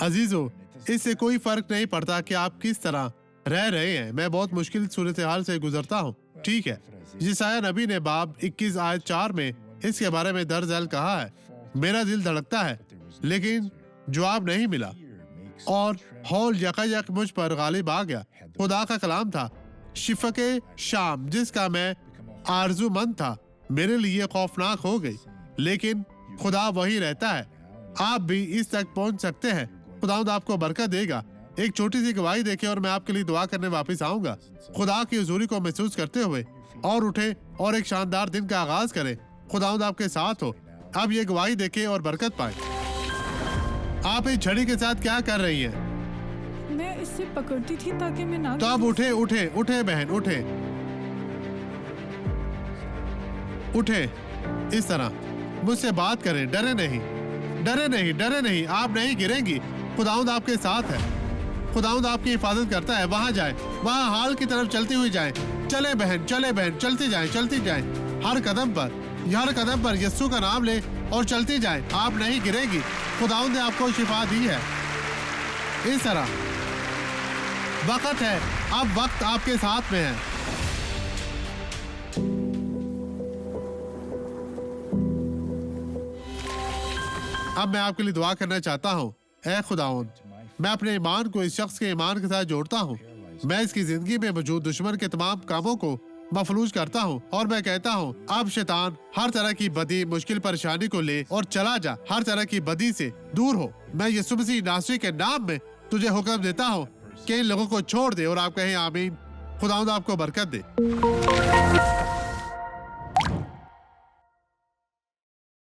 अजीजों, इससे कोई फर्क नहीं पड़ता कि आप किस तरह रह रहे हैं। मैं बहुत मुश्किल सूरत हाल से गुजरता हूँ, ठीक है। यशायाह नबी ने बाब 21 आयत 4 में इसके बारे में दर्ज झेल कहा है, मेरा दिल धड़कता है लेकिन जवाब नहीं मिला और हौल यकायक मुझ पर गालिब आ गया। खुदा का कलाम था, शिफके शाम जिसका मैं आरजूमंद था मेरे लिए खौफनाक हो गई, लेकिन खुदा वही रहता है। आप भी इस तक पहुंच सकते हैं। खुदावंद आपको बरकत देगा। एक छोटी सी गवाही देके और मैं आपके लिए दुआ करने वापस आऊंगा। खुदा की हुजूरी को महसूस करते हुए और उठे और एक शानदार दिन का आगाज करें। खुदावंद आपके साथ हो। अब ये गवाही देके और बरकत पाए। आप इस छड़ी के साथ क्या कर रही हैं? मैं इससे पकड़ती थी ताकि मैं ना। तो अब उठे उठे उठे बहन, उठे उठे, इस तरह मुझसे बात करें। डरे नहीं, डरे नहीं, डरे नहीं, आप नहीं गिरेंगी। खुदावंद आपके साथ है। खुदावंद आपकी हिफाजत करता है। वहां जाए, वहां हाल की तरफ चलती हुई जाए। चले बहन, चले बहन, चलती जाए, चलती जाए। हर कदम पर यीशु का नाम ले और चलती जाए। आप नहीं गिरेगी। खुदावंद ने आपको शिफा दी है। इस तरह वक्त है, अब वक्त आपके साथ में है। अब मैं आपके लिए दुआ करना चाहता हूँ। ऐ खुदावंद, मैं अपने ईमान को इस शख्स के ईमान के साथ जोड़ता हूँ। मैं इसकी जिंदगी में मौजूद दुश्मन के तमाम कामों को मफलूज करता हूँ और मैं कहता हूँ, अब शैतान हर तरह की बदी, मुश्किल, परेशानी को ले और चला जा। हर तरह की बदी से दूर हो। मैं यीशु मसीह नासरी के नाम में तुझे हुक्म देता हूँ कि इन लोगों को छोड़ दे। और आप कहें आमीन। खुदावंद आपको बरकत दे।